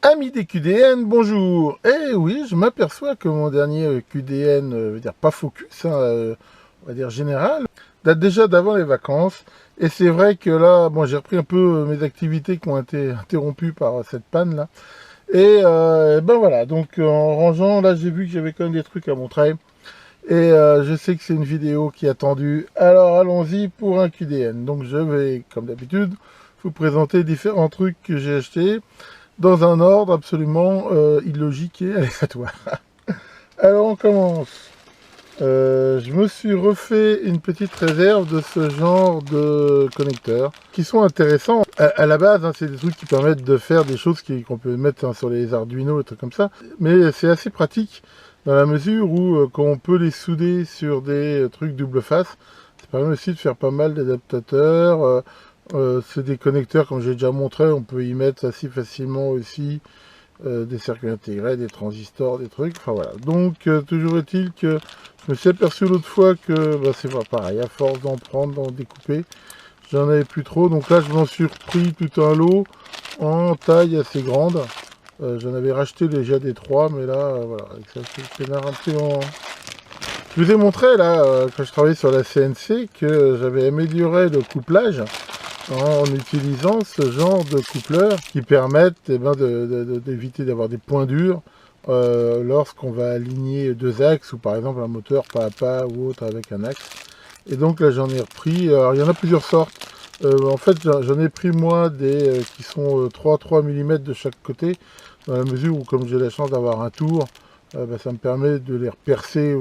Amis des QDN, bonjour. Eh oui, je m'aperçois que mon dernier QDN, veut dire pas focus, hein, on va dire général, date déjà d'avant les vacances. Et c'est vrai que là, bon, j'ai repris un peu mes activités qui ont été interrompues par cette panne là. Et ben voilà, donc en rangeant, là j'ai vu que j'avais quand même des trucs à montrer. Et je sais que c'est une vidéo qui est attendue. Alors allons-y pour un QDN. Donc je vais, comme d'habitude, vous présenter différents trucs que j'ai achetés dans un ordre absolument illogique et aléatoire. Alors on commence. Je me suis refait une petite réserve de ce genre de connecteurs qui sont intéressants. À la base, hein, c'est des trucs qui permettent de faire des choses qu'on peut mettre sur les Arduino et trucs comme ça. Mais c'est assez pratique dans la mesure où quand on peut les souder sur des trucs double face, ça permet aussi de faire pas mal d'adaptateurs. C'est des connecteurs, comme j'ai déjà montré, on peut y mettre assez facilement aussi des circuits intégrés, des transistors, des trucs, enfin voilà. Donc toujours est-il que je me suis aperçu l'autre fois que bah, c'est pas pareil, à force d'en prendre, d'en découper, j'en avais plus trop. Donc là je m'en suis repris tout un lot en taille assez grande. J'en avais racheté déjà des 3, mais là voilà, avec ça je pénard un petit moment. Je vous ai montré là, quand je travaillais sur la CNC, que j'avais amélioré le couplage en utilisant ce genre de coupleurs qui permettent d'éviter d'avoir des points durs lorsqu'on va aligner deux axes ou par exemple un moteur pas à pas ou autre avec un axe. Et donc là j'en ai repris, alors il y en a plusieurs sortes. En fait j'en ai pris moi des qui sont 3 mm de chaque côté, dans la mesure où comme j'ai la chance d'avoir un tour, ça me permet de les percer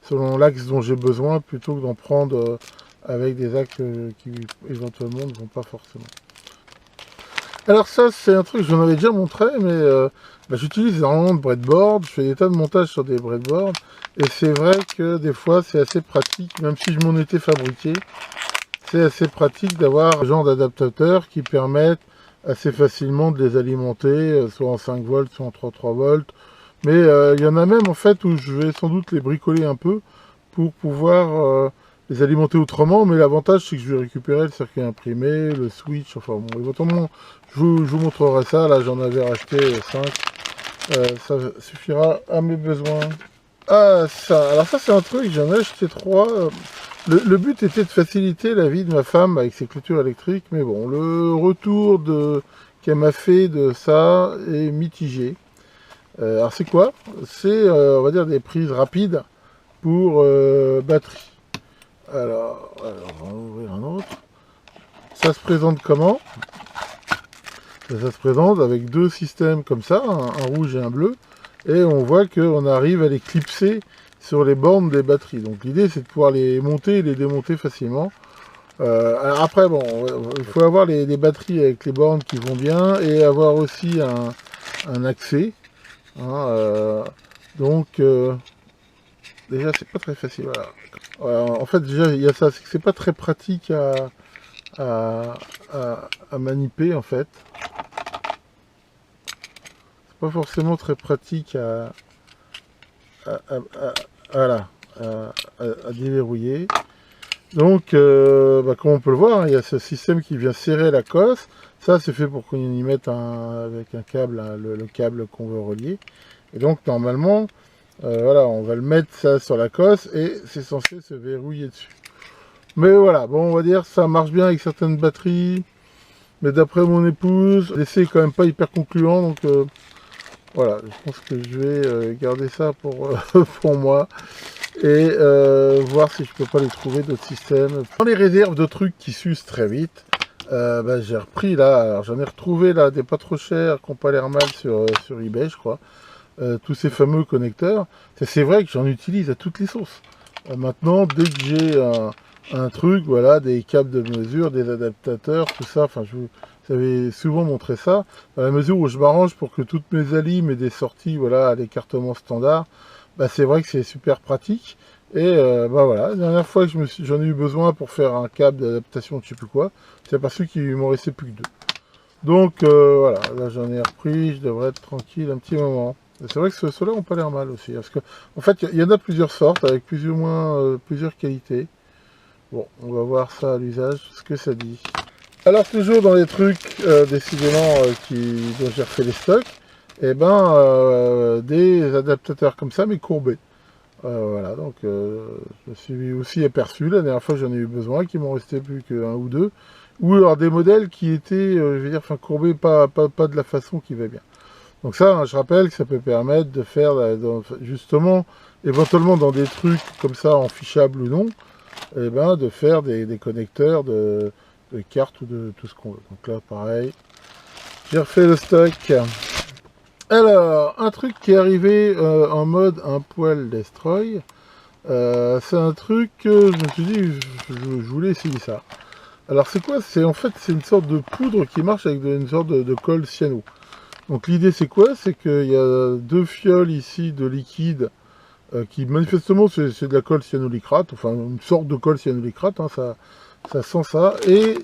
selon l'axe dont j'ai besoin plutôt que d'en prendre avec des axes qui éventuellement ne vont pas forcément. Alors ça c'est un truc que j'en avais déjà montré, mais j'utilise énormément de breadboard, je fais des tas de montages sur des breadboards, et c'est vrai que des fois c'est assez pratique, même si je m'en étais fabriqué, c'est assez pratique d'avoir ce genre d'adaptateurs qui permettent assez facilement de les alimenter, soit en 5 volts, soit en 3 volts, mais il y en a même en fait où je vais sans doute les bricoler un peu pour pouvoir les alimenter autrement, mais l'avantage c'est que je vais récupérer le circuit imprimé, le switch, enfin bon, éventuellement je vous montrerai ça, là j'en avais racheté 5, ça suffira à mes besoins. Ah ça, alors ça c'est un truc, j'en ai acheté 3. Le but était de faciliter la vie de ma femme avec ses clôtures électriques, mais bon, le retour qu'elle m'a fait de ça est mitigé. Alors c'est quoi? C'est, on va dire, des prises rapides pour batterie. Alors, on va ouvrir un autre. Ça se présente comment? Ça se présente avec deux systèmes comme ça, un rouge et un bleu, et on voit qu'on arrive à les clipser sur les bornes des batteries. Donc l'idée c'est de pouvoir les monter et les démonter facilement. Alors après, bon, il faut avoir les batteries avec les bornes qui vont bien et avoir aussi un accès. Hein, donc déjà c'est pas très facile. Voilà. En fait déjà il y a ça, c'est que c'est pas très pratique à, à maniper en fait. C'est pas forcément très pratique voilà, à déverrouiller. Donc, comme on peut le voir, hein, il y a ce système qui vient serrer la cosse. Ça, c'est fait pour qu'on y mette avec un câble, hein, le câble qu'on veut relier. Et donc, normalement, voilà, on va le mettre ça sur la cosse et c'est censé se verrouiller dessus. Mais voilà, bon, on va dire ça marche bien avec certaines batteries. Mais d'après mon épouse, l'essai est quand même pas hyper concluant. Donc, voilà, je pense que je vais garder ça pour moi. Et voir si je peux pas les trouver d'autres systèmes. Dans les réserves de trucs qui s'usent très vite, j'ai repris là, alors j'en ai retrouvé là des pas trop chers qui n'ont pas l'air mal sur eBay je crois, tous ces fameux connecteurs. C'est vrai que j'en utilise à toutes les sauces. Maintenant dès que j'ai un truc, voilà, des câbles de mesure, des adaptateurs, tout ça, enfin je vous avais souvent montré ça, dans la mesure où je m'arrange pour que toutes mes alimes et des sorties, voilà, à l'écartement standard, c'est vrai que c'est super pratique. Et voilà, la dernière fois que j'en ai eu besoin pour faire un câble d'adaptation, je sais plus quoi, c'est aperçu qu'il m'en restait plus que 2. Donc voilà, là j'en ai repris, je devrais être tranquille un petit moment. C'est vrai que ceux-là ont pas l'air mal aussi, parce que en fait il y en a plusieurs sortes, avec plus ou moins plusieurs qualités. Bon, on va voir ça à l'usage, ce que ça dit. Alors toujours dans les trucs décidément dont j'ai refait les stocks, et ben des adaptateurs comme ça mais courbés. Voilà, donc je me suis aussi aperçu la dernière fois que j'en ai eu besoin, qu'il m'en restait plus qu'un ou deux, ou alors des modèles qui étaient, je veux dire, enfin courbés pas de la façon qui va bien. Donc ça, hein, je rappelle que ça peut permettre de faire, justement, éventuellement dans des trucs comme ça, en fichable ou non, et ben, de faire des connecteurs de cartes ou de tout ce qu'on veut. Donc là, pareil, j'ai refait le stock. Alors, un truc qui est arrivé en mode un poil destroy, c'est un truc que je me suis dit, je voulais essayer ça. Alors c'est quoi? C'est en fait c'est une sorte de poudre qui marche avec une sorte de colle cyano. Donc l'idée c'est quoi? C'est qu'il y a deux fioles ici de liquide qui manifestement c'est de la colle cyanuricrate, enfin une sorte de colle cyanuricrate, hein, ça sent ça. Et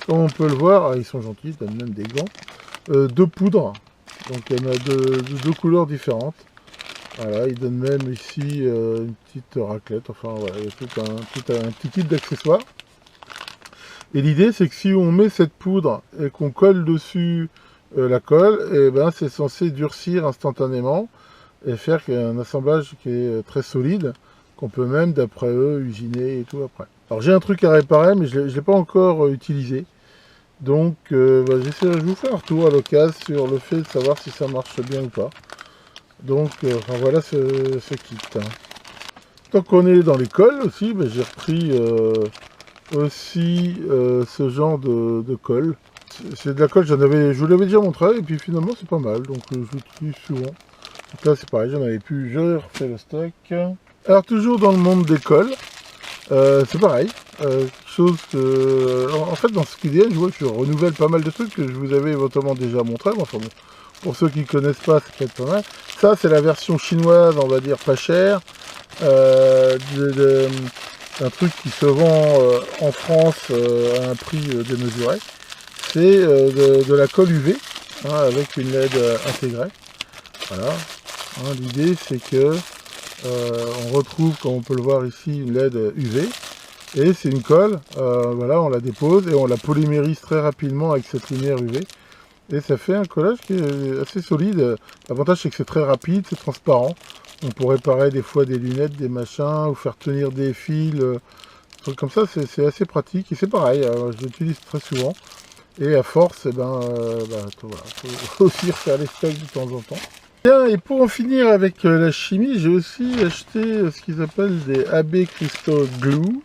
comme on peut le voir, ah, ils sont gentils, ils donnent même des gants, de poudre. Donc il y en a deux couleurs différentes. Voilà, ils donnent même ici une petite raclette, enfin voilà, il y a tout un petit kit d'accessoires. Et l'idée c'est que si on met cette poudre et qu'on colle dessus la colle, et ben c'est censé durcir instantanément et faire un assemblage qui est très solide, qu'on peut même d'après eux usiner et tout après. Alors j'ai un truc à réparer mais je ne l'ai pas encore utilisé. Donc j'essaierai de vous faire un retour à l'occasion sur le fait de savoir si ça marche bien ou pas. Donc enfin, voilà ce kit. Tant qu'on est dans les colles aussi, j'ai repris aussi ce genre de colle. C'est de la colle, je vous l'avais déjà montré, et puis finalement c'est pas mal, donc je l'utilise souvent. Donc là c'est pareil, j'en avais plus, je refais le stock. Alors toujours dans le monde des colles, c'est pareil, quelque chose que... En fait dans ce QDN, je vois que je renouvelle pas mal de trucs que je vous avais éventuellement déjà montré, mais enfin bon, pour ceux qui ne connaissent pas, c'est peut-être pas mal. Ça c'est la version chinoise, on va dire pas chère, un truc qui se vend en France à un prix démesuré. C'est de la colle UV, hein, avec une LED intégrée. Voilà. Hein, l'idée c'est que on retrouve, comme on peut le voir ici, une LED UV. Et c'est une colle, voilà, on la dépose et on la polymérise très rapidement avec cette lumière UV. Et ça fait un collage qui est assez solide. L'avantage c'est que c'est très rapide, c'est transparent. On pourrait réparer des fois des lunettes, des machins, ou faire tenir des fils, des trucs comme ça, c'est assez pratique. Et c'est pareil, je l'utilise très souvent. Et à force, voilà, faut aussi refaire les stocks de temps en temps. Bien, et pour en finir avec la chimie, j'ai aussi acheté ce qu'ils appellent des AB Crystal Glue,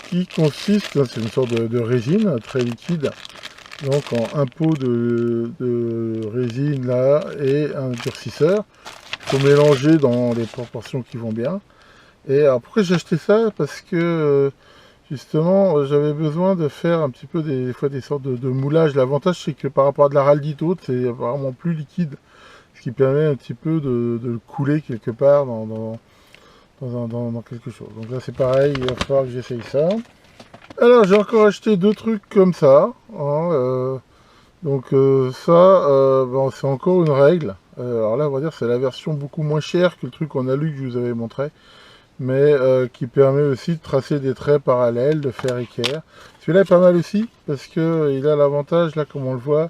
qui consiste, c'est une sorte de résine très liquide, donc en un pot de résine là et un durcisseur. Il faut mélanger dans les proportions qui vont bien. Et alors pourquoi j'ai acheté ça? Parce que justement j'avais besoin de faire un petit peu des fois des sortes de moulage. L'avantage c'est que par rapport à de la raldite haute, c'est apparemment plus liquide, ce qui permet un petit peu de le couler quelque part dans quelque chose. Donc là c'est pareil, il va falloir que j'essaye ça. Alors j'ai encore acheté deux trucs comme ça, hein, donc ça bon, c'est encore une règle. Alors là on va dire c'est la version beaucoup moins chère que le truc en alu que je vous avais montré, mais qui permet aussi de tracer des traits parallèles, de faire équerre. Celui-là est pas mal aussi parce que il a l'avantage là comme on le voit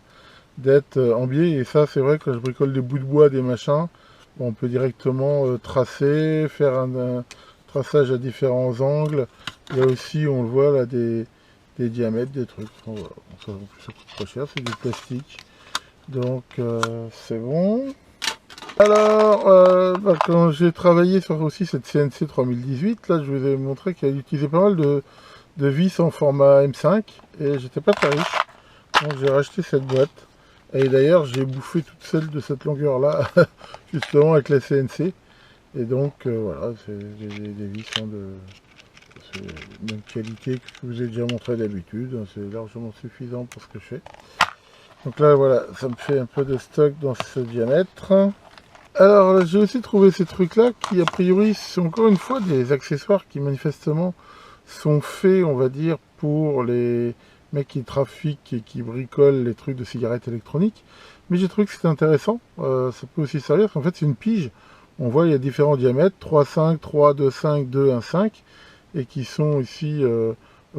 d'être en biais, et ça c'est vrai, quand je bricole des bouts de bois, des machins, on peut directement tracer, faire un traçage à différents angles. Il y a aussi, on le voit là, des diamètres, des trucs. Bon, voilà. Ça coûte pas cher, c'est du plastique, donc c'est bon. Alors quand j'ai travaillé sur aussi cette CNC 3018, là je vous ai montré qu'elle utilisait pas mal de vis en format M5 et j'étais pas très riche, donc j'ai racheté cette boîte. Et d'ailleurs, j'ai bouffé toute celle de cette longueur-là, justement avec la CNC. Et donc, voilà, c'est des vis de même qualité que je vous ai déjà montré d'habitude. C'est largement suffisant pour ce que je fais. Donc là, voilà, ça me fait un peu de stock dans ce diamètre. Alors, j'ai aussi trouvé ces trucs-là qui, a priori, sont encore une fois des accessoires qui, manifestement, sont faits, on va dire, pour les mecs qui trafiquent et qui bricolent les trucs de cigarettes électroniques. Mais j'ai trouvé que c'était intéressant, ça peut aussi servir, en fait c'est une pige. On voit il y a différents diamètres, 3,5, 3, 2,5, 2, 1,5, et qui sont ici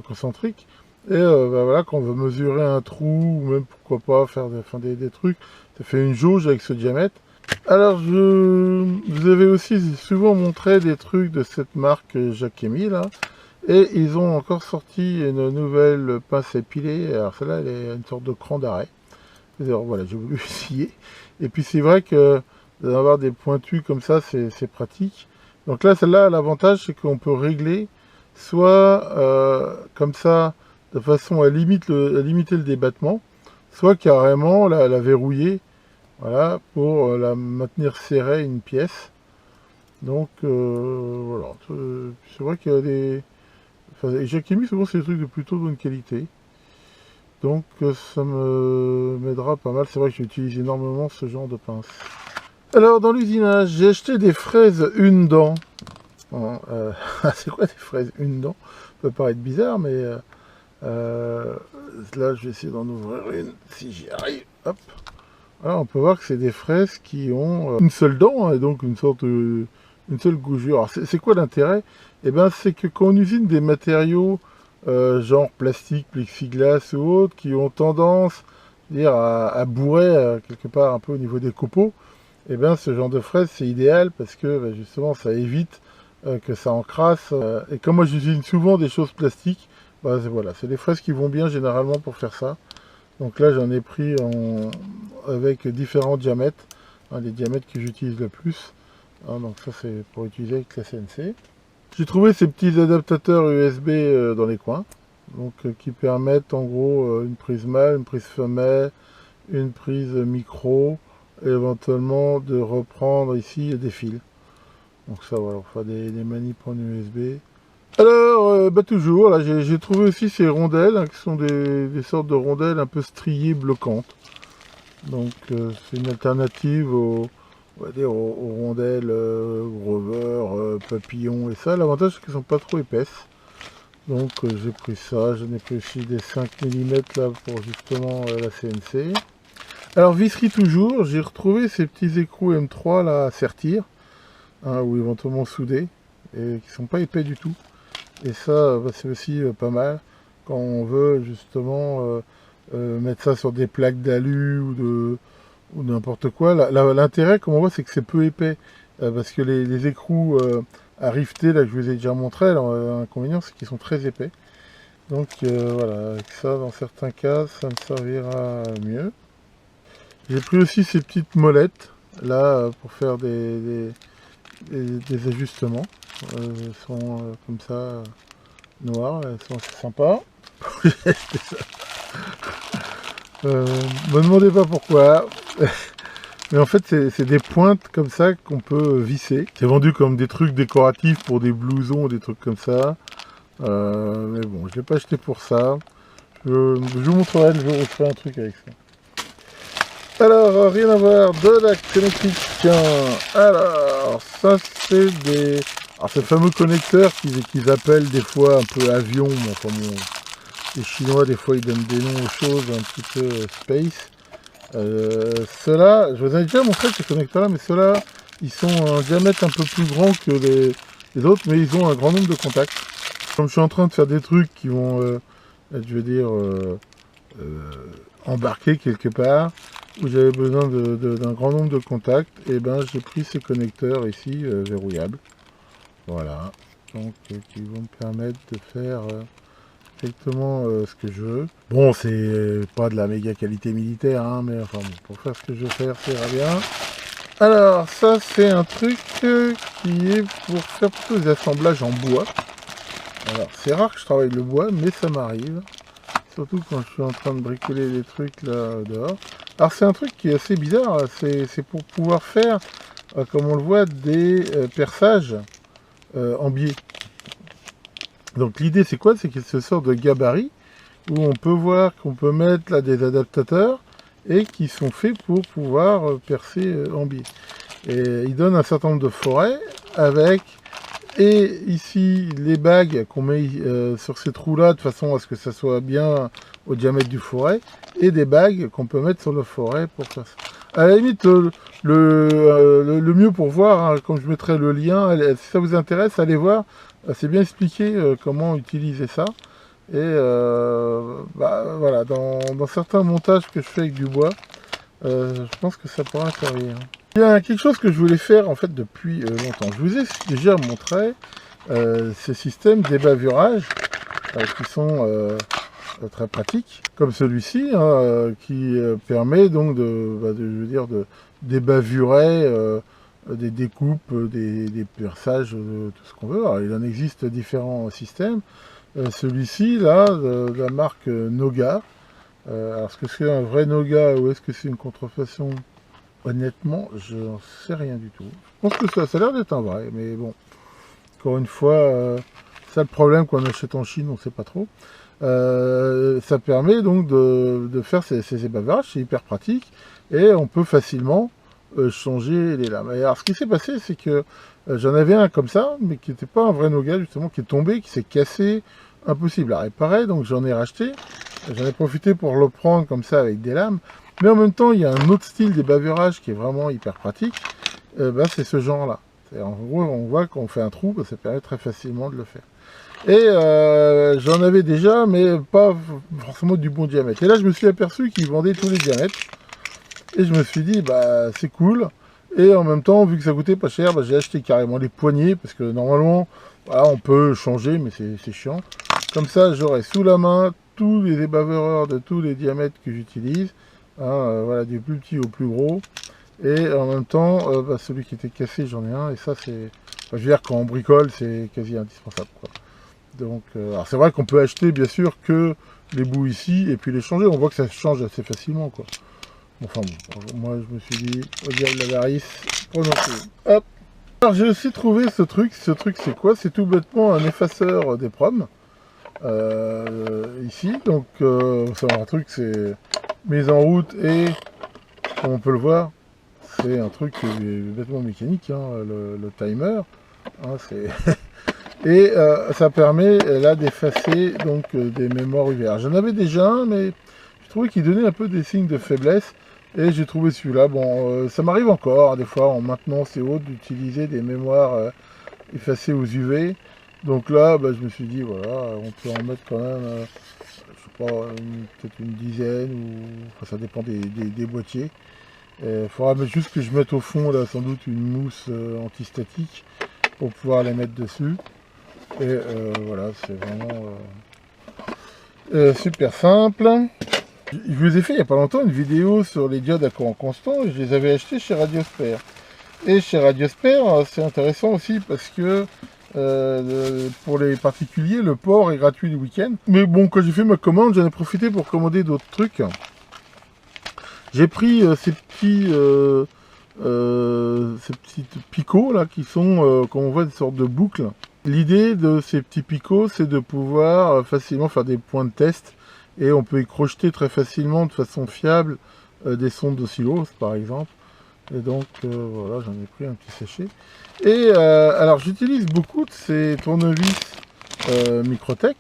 concentriques. Et voilà, quand on veut mesurer un trou, ou même pourquoi pas faire des trucs, ça fait une jauge avec ce diamètre. Alors, je vous avais aussi souvent montré des trucs de cette marque Jacquemin, là. Et ils ont encore sorti une nouvelle pince à épiler. Alors celle-là, elle est une sorte de cran d'arrêt. Alors voilà, j'ai voulu essayer. Et puis c'est vrai que d'avoir des pointus comme ça, c'est pratique. Donc là, celle-là, l'avantage, c'est qu'on peut régler soit comme ça, de façon à limiter le débattement, soit carrément la verrouiller, voilà, pour la maintenir serrée une pièce. Donc voilà, c'est vrai qu'il y a des... Enfin, et Jacquemin, souvent, c'est des trucs de plutôt bonne qualité. Donc ça m'aidera pas mal. C'est vrai que j'utilise énormément ce genre de pince. Alors dans l'usinage, j'ai acheté des fraises une dent. Bon, c'est quoi des fraises une dent? Ça peut paraître bizarre, mais là je vais essayer d'en ouvrir une si j'y arrive. Hop. Alors on peut voir que c'est des fraises qui ont une seule dent, hein, et donc une seule gougure. Alors c'est quoi l'intérêt? Eh ben c'est que quand on usine des matériaux genre plastique, plexiglas ou autres, qui ont tendance à bourrer quelque part un peu au niveau des copeaux, et bien ce genre de fraise c'est idéal parce que justement ça évite que ça encrasse. Et comme moi j'usine souvent des choses plastiques, voilà, c'est des fraises qui vont bien généralement pour faire ça. Donc là j'en ai pris avec différents diamètres, hein, les diamètres que j'utilise le plus. Hein, donc ça c'est pour utiliser avec la CNC. J'ai trouvé ces petits adaptateurs USB dans les coins, donc qui permettent en gros une prise mâle, une prise femelle, une prise micro, et éventuellement de reprendre ici des fils. Donc ça voilà, on fait des manips en USB. Alors, toujours, là j'ai trouvé aussi ces rondelles, hein, qui sont des sortes de rondelles un peu striées bloquantes. Donc c'est une alternative on va dire aux rondelles Grover, papillon et ça. L'avantage c'est qu'elles sont pas trop épaisses. Donc j'ai pris ça, j'en ai pris aussi des 5 mm là pour justement la CNC. Alors visserie toujours, j'ai retrouvé ces petits écrous M3 là à sertir, hein, ou éventuellement soudés, et qui sont pas épais du tout. Et ça c'est aussi pas mal quand on veut justement mettre ça sur des plaques d'alu ou n'importe quoi. L'intérêt, comme on voit, c'est que c'est peu épais. Parce que les écrous à rifter, là, que je vous ai déjà montré, l'inconvénient, c'est qu'ils sont très épais. Donc voilà, avec ça, dans certains cas, ça me servira mieux. J'ai pris aussi ces petites molettes, là, pour faire des ajustements. Elles sont comme ça, noires, elles sont assez sympas. Me demandez pas pourquoi. Mais en fait, c'est des pointes comme ça qu'on peut visser. C'est vendu comme des trucs décoratifs pour des blousons, des trucs comme ça. Mais bon, je l'ai pas acheté pour ça. Je vous montrerai le jour où je ferai un truc avec ça. Alors, rien à voir, de la connectique. Alors, ça c'est des... Alors, c'est le fameux connecteur qu'ils appellent des fois un peu avion. Enfin, bon, les Chinois, des fois, ils donnent des noms aux choses un petit peu space. Ceux-là, je vous ai déjà montré ces connecteurs-là, mais ceux-là, ils sont un diamètre un peu plus grand que les autres, mais ils ont un grand nombre de contacts. Comme je suis en train de faire des trucs qui vont, je veux dire, embarquer quelque part, où j'avais besoin d'un grand nombre de contacts, et ben j'ai pris ces connecteurs ici, verrouillables. Voilà, donc qui vont me permettre de faire exactement ce que je veux. Bon, c'est pas de la méga qualité militaire, hein, mais enfin bon, pour faire ce que je veux faire, ça ira bien. Alors, ça c'est un truc qui est pour faire plutôt des assemblages en bois. Alors, c'est rare que je travaille le bois, mais ça m'arrive. Surtout quand je suis en train de bricoler des trucs là dehors. Alors, c'est un truc qui est assez bizarre. C'est pour pouvoir faire, comme on le voit, des perçages en biais. Donc l'idée c'est quoi? C'est qu'il y a ce sort de gabarit où on peut voir qu'on peut mettre là des adaptateurs et qui sont faits pour pouvoir percer en biais. Et il donne un certain nombre de forêts avec, et ici les bagues qu'on met sur ces trous là de façon à ce que ça soit bien au diamètre du forêt, et des bagues qu'on peut mettre sur le forêt pour faire ça. À la limite, le mieux pour voir, hein, comme je mettrai le lien, si ça vous intéresse, allez voir. C'est bien expliqué comment utiliser ça. Et voilà, dans certains montages que je fais avec du bois, je pense que ça pourra servir. Il y a quelque chose que je voulais faire en fait depuis longtemps. Je vous ai déjà montré ces systèmes d'ébavurage qui sont très pratiques, comme celui-ci, hein, qui permet donc d'ébavurer des découpes, des perçages, tout ce qu'on veut. Alors, il en existe différents systèmes. Celui-ci, là, de la marque Noga. Alors, est-ce que c'est un vrai Noga ou est-ce que c'est une contrefaçon? Honnêtement, je n'en sais rien du tout. Je pense que ça a l'air d'être un vrai, mais bon, encore une fois, c'est le problème qu'on achète en Chine, on ne sait pas trop. Ça permet donc de faire ces ébavurages, c'est hyper pratique, et on peut facilement changer les lames. Et alors, ce qui s'est passé, c'est que j'en avais un comme ça, mais qui n'était pas un vrai Noga, justement, qui est tombé, qui s'est cassé, impossible à réparer, donc j'en ai racheté. J'en ai profité pour le prendre comme ça avec des lames. Mais en même temps, il y a un autre style d'ébavurage qui est vraiment hyper pratique. C'est ce genre-là. En gros, on voit qu'on fait un trou, ça permet très facilement de le faire. Et j'en avais déjà, mais pas forcément du bon diamètre. Et là, je me suis aperçu qu'ils vendaient tous les diamètres. Et je me suis dit, bah c'est cool. Et en même temps, vu que ça coûtait pas cher, j'ai acheté carrément les poignées, parce que normalement, voilà, on peut changer, mais c'est chiant. Comme ça, j'aurai sous la main tous les ébaveurs de tous les diamètres que j'utilise. Hein, voilà, du plus petit au plus gros. Et en même temps, celui qui était cassé, j'en ai un. Et ça, c'est... je veux dire, quand on bricole, c'est quasi indispensable, quoi. Donc, alors c'est vrai qu'on peut acheter, bien sûr, que les bouts ici, et puis les changer. On voit que ça change assez facilement, quoi. Enfin bon, moi, je me suis dit, au diable la varice, prenons tout. Hop. Alors, j'ai aussi trouvé ce truc. Ce truc, c'est quoi? C'est tout bêtement un effaceur des proms. Ici, donc, c'est un truc, c'est mise en route et, comme on peut le voir, c'est un truc qui est bêtement mécanique, hein, le timer. Hein, et ça permet là d'effacer donc des mémoires UV. J'en avais déjà un, mais je trouvais qu'il donnait un peu des signes de faiblesse. Et j'ai trouvé celui-là. Bon, ça m'arrive encore, hein, des fois, en maintenance et autres, d'utiliser des mémoires effacées aux UV. Donc là, je me suis dit, voilà, on peut en mettre quand même, je sais pas, peut-être une dizaine, ou enfin, ça dépend des boîtiers. Il faudra juste que je mette au fond, là, sans doute, une mousse antistatique pour pouvoir les mettre dessus. Et voilà, c'est vraiment super simple. Je vous ai fait il n'y a pas longtemps une vidéo sur les diodes à courant constant et je les avais achetés chez Radiosphere. Et chez Radiosphere, c'est intéressant aussi parce que pour les particuliers, le port est gratuit le week-end. Mais bon, quand j'ai fait ma commande, j'en ai profité pour commander d'autres trucs. J'ai pris ces petites picots là qui sont, comme on voit, des sortes de boucles. L'idée de ces petits picots, c'est de pouvoir facilement faire des points de test et on peut y crocheter très facilement de façon fiable des sondes d'oscillos par exemple. Et donc voilà, j'en ai pris un petit sachet. Et alors j'utilise beaucoup de ces tournevis Microtech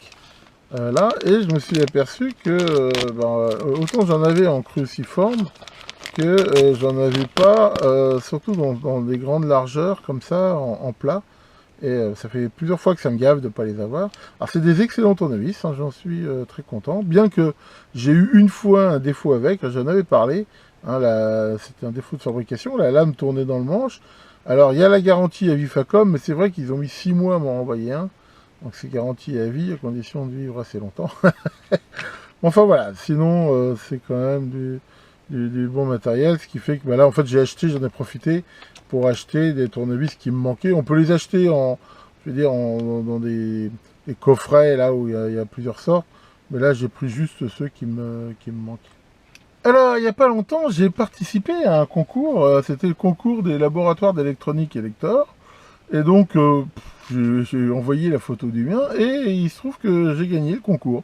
là, et je me suis aperçu que autant j'en avais en cruciforme que j'en avais pas, surtout dans des grandes largeurs comme ça, en plat. Et ça fait plusieurs fois que ça me gave de ne pas les avoir. Alors c'est des excellents tournevis, hein, j'en suis très content. Bien que j'ai eu une fois un défaut avec, j'en avais parlé. Hein, c'était un défaut de fabrication, la lame tournait dans le manche. Alors il y a la garantie à vie Facom, mais c'est vrai qu'ils ont mis 6 mois à m'en envoyer un. Donc c'est garanti à vie, à condition de vivre assez longtemps. Enfin voilà, sinon c'est quand même du bon matériel, ce qui fait que là en fait j'ai acheté, j'en ai profité pour acheter des tournevis qui me manquaient. On peut les acheter dans des coffrets là où il y a plusieurs sortes, mais là j'ai pris juste ceux qui me manquaient. Alors il n'y a pas longtemps j'ai participé à un concours, c'était le concours des laboratoires d'électronique Elector, et donc j'ai envoyé la photo du mien et il se trouve que j'ai gagné le concours.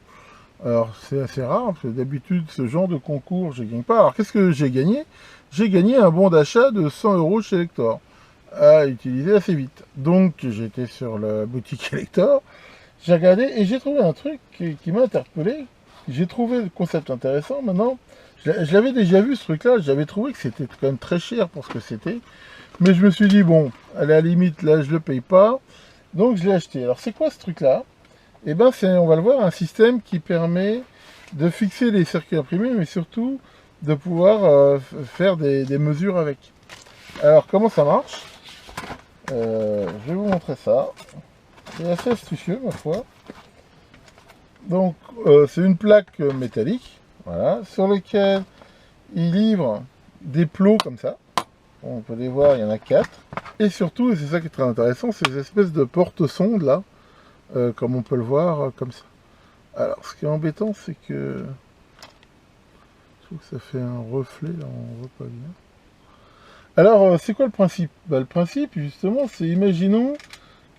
Alors c'est assez rare, parce que d'habitude ce genre de concours je ne gagne pas. Alors qu'est-ce que j'ai gagné? J'ai gagné un bon d'achat de 100 € chez Elector, à utiliser assez vite. Donc j'étais sur la boutique Elector, j'ai regardé et j'ai trouvé un truc qui m'a interpellé. J'ai trouvé le concept intéressant. Maintenant, je l'avais déjà vu ce truc-là, j'avais trouvé que c'était quand même très cher pour ce que c'était. Mais je me suis dit, bon, à la limite, là je le paye pas, donc je l'ai acheté. Alors c'est quoi ce truc-là? Et ben on va le voir, un système qui permet de fixer les circuits imprimés, mais surtout de pouvoir faire des mesures avec. Alors comment ça marche? Je vais vous montrer ça. C'est assez astucieux ma foi. Donc c'est une plaque métallique, voilà, sur laquelle il livre des plots comme ça. On peut les voir, il y en a 4. Et surtout, et c'est ça qui est très intéressant, c'est ces espèces de porte-sondes là, comme on peut le voir, comme ça. Alors, ce qui est embêtant, c'est que je trouve que ça fait un reflet, là, on voit pas bien. Alors, c'est quoi le principe? Le principe, justement, c'est, imaginons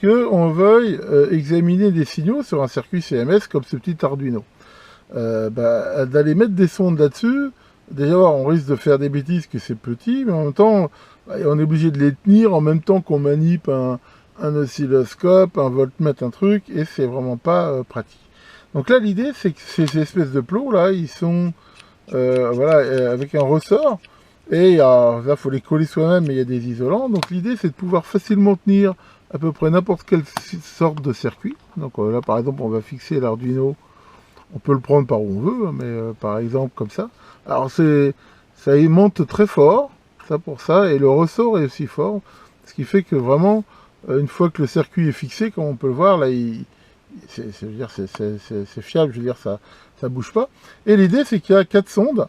qu'on veuille examiner des signaux sur un circuit CMS comme ce petit Arduino. D'aller mettre des sondes là-dessus, déjà, on risque de faire des bêtises que c'est petit, mais en même temps, on est obligé de les tenir en même temps qu'on manip un oscilloscope, un voltmètre, un truc, et c'est vraiment pas pratique. Donc là, l'idée, c'est que ces espèces de plots, là, ils sont voilà, avec un ressort, et là, il faut les coller soi-même, mais il y a des isolants. Donc l'idée, c'est de pouvoir facilement tenir à peu près n'importe quelle sorte de circuit. Donc là, par exemple, on va fixer l'Arduino. On peut le prendre par où on veut, mais par exemple comme ça. Alors ça monte très fort, ça pour ça, et le ressort est aussi fort, ce qui fait que vraiment, une fois que le circuit est fixé, comme on peut le voir, là, c'est fiable, je veux dire, ça bouge pas. Et l'idée, c'est qu'il y a 4 sondes,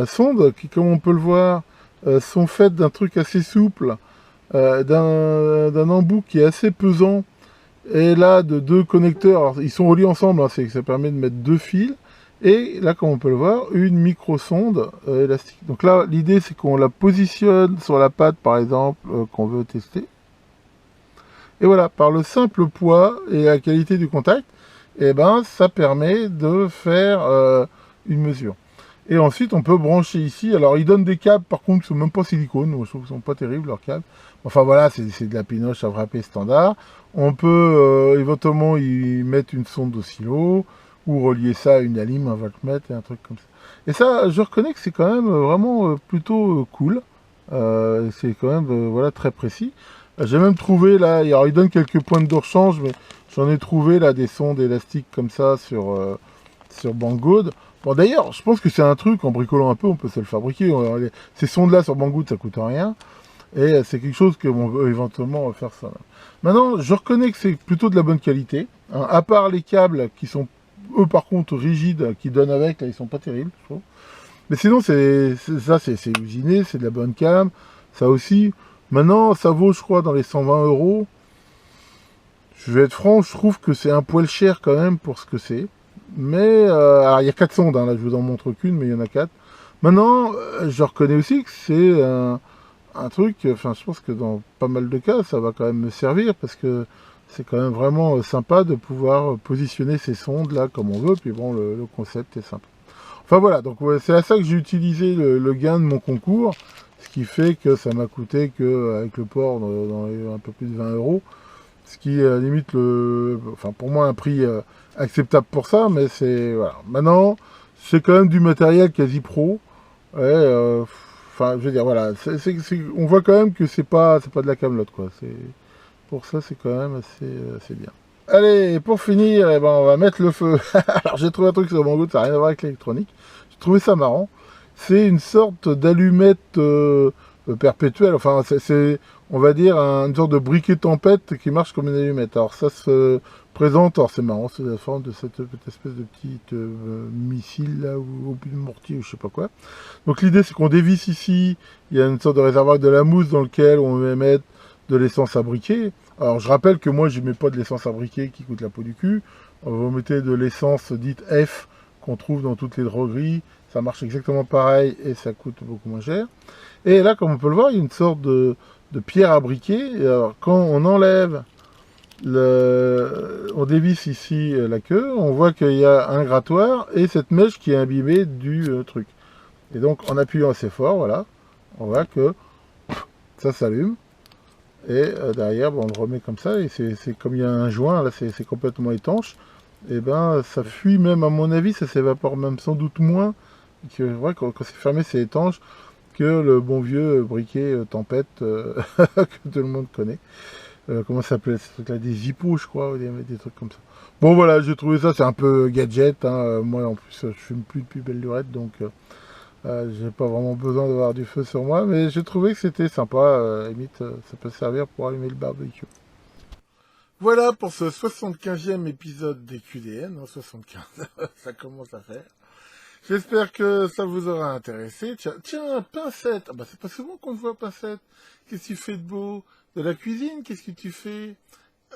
sondes qui, comme on peut le voir, sont faites d'un truc assez souple, d'un embout qui est assez pesant, et là de 2 connecteurs. Alors, ils sont reliés ensemble, hein, ça permet de mettre 2 fils, et là, comme on peut le voir, une micro-sonde élastique. Donc là, l'idée, c'est qu'on la positionne sur la patte, par exemple, qu'on veut tester. Et voilà, par le simple poids et la qualité du contact, eh ben, ça permet de faire une mesure. Et ensuite, on peut brancher ici. Alors, ils donnent des câbles, par contre, qui sont même pas silicone. Moi, je trouve qu'ils sont pas terribles, leurs câbles. Enfin, voilà, c'est de la pinoche à wrapper standard. On peut éventuellement y mettre une sonde d'oscillo, ou relier ça à une alim, un voltmètre et un truc comme ça. Et ça, je reconnais que c'est quand même vraiment plutôt cool. C'est quand même voilà, très précis. J'ai même trouvé là, alors ils donnent quelques points de rechange, mais j'en ai trouvé là des sondes élastiques comme ça sur Banggood. Bon d'ailleurs, je pense que c'est un truc, en bricolant un peu, on peut se le fabriquer. Ces sondes là sur Banggood, ça coûte rien. Et c'est quelque chose qu'on veut éventuellement faire ça. Maintenant, je reconnais que c'est plutôt de la bonne qualité. Hein, à part les câbles qui sont, eux par contre, rigides, qui donnent avec, là ils sont pas terribles, je trouve. Mais sinon, c'est usiné, c'est de la bonne cam. Ça aussi. Maintenant, ça vaut, je crois, dans les 120 euros. Je vais être franc, je trouve que c'est un poil cher quand même pour ce que c'est. Mais, alors il y a 4 sondes, hein, là je vous en montre qu'une, mais il y en a 4. Maintenant, je reconnais aussi que c'est un truc, enfin je pense que dans pas mal de cas, ça va quand même me servir, parce que c'est quand même vraiment sympa de pouvoir positionner ces sondes là comme on veut, puis bon, le concept est sympa. Enfin voilà, donc ouais, c'est à ça que j'ai utilisé le gain de mon concours, ce qui fait que ça m'a coûté que avec le port dans les un peu plus de 20 euros, ce qui limite enfin pour moi un prix acceptable pour ça, mais c'est voilà. Maintenant, c'est quand même du matériel quasi pro. Ouais, enfin, je veux dire, voilà, on voit quand même que c'est pas de la camelote quoi. Pour ça, c'est quand même assez bien. Allez, pour finir, eh ben, on va mettre le feu. Alors, j'ai trouvé un truc sur Banggood, ça n'a rien à voir avec l'électronique. J'ai trouvé ça marrant. C'est une sorte d'allumette perpétuelle. Enfin, on va dire, une sorte de briquet tempête qui marche comme une allumette. Alors, ça se présente, alors c'est marrant, c'est la forme de cette espèce de petite missile, là, ou mortier, ou je sais pas quoi. Donc, l'idée, c'est qu'on dévisse ici. Il y a une sorte de réservoir de la mousse dans lequel on va mettre de l'essence à briquet. Alors je rappelle que moi je mets pas de l'essence à briquet qui coûte la peau du cul. Vous mettez de l'essence dite F qu'on trouve dans toutes les drogueries. Ça marche exactement pareil et ça coûte beaucoup moins cher. Et là, comme on peut le voir, il y a une sorte de pierre à briquet. Et alors quand on enlève, on dévisse ici la queue, on voit qu'il y a un grattoir et cette mèche qui est imbibée du truc. Et donc en appuyant assez fort, voilà, on voit que ça s'allume. Et derrière, bon, on le remet comme ça, et c'est comme il y a un joint, là c'est complètement étanche, et ben ça fuit même, à mon avis, ça s'évapore même sans doute moins, que, ouais, quand c'est fermé c'est étanche, que le bon vieux briquet tempête que tout le monde connaît. comment ça s'appelait ce truc-là, des Zippo, je crois, ou des trucs comme ça. Bon voilà, j'ai trouvé ça, c'est un peu gadget, hein. Moi en plus je fume plus depuis belle lurette, donc j'ai pas vraiment besoin d'avoir du feu sur moi, mais j'ai trouvé que c'était sympa, limite ça peut servir pour allumer le barbecue. Voilà pour ce 75e épisode des QDN, hein, 75, ça commence à faire. J'espère que ça vous aura intéressé. Tiens, Pincette. Ah bah c'est pas souvent qu'on te voit, Pincette. Qu'est-ce que tu fais de beau? De la cuisine? Qu'est-ce que tu fais?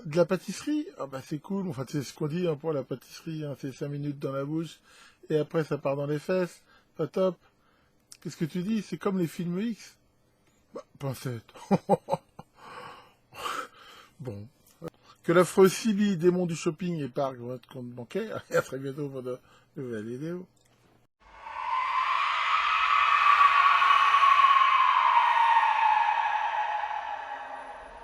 De la pâtisserie? Ah bah c'est cool. Enfin, c'est ce qu'on dit hein, pour la pâtisserie. Hein. C'est 5 minutes dans la bouche et après ça part dans les fesses. Pas top. Qu'est-ce que tu dis? C'est comme les films X. Bah, Pincette. Bon. Que l'affreux Sibi, démon du shopping, épargne votre compte bancaire. Et à très bientôt pour de nouvelles vidéos.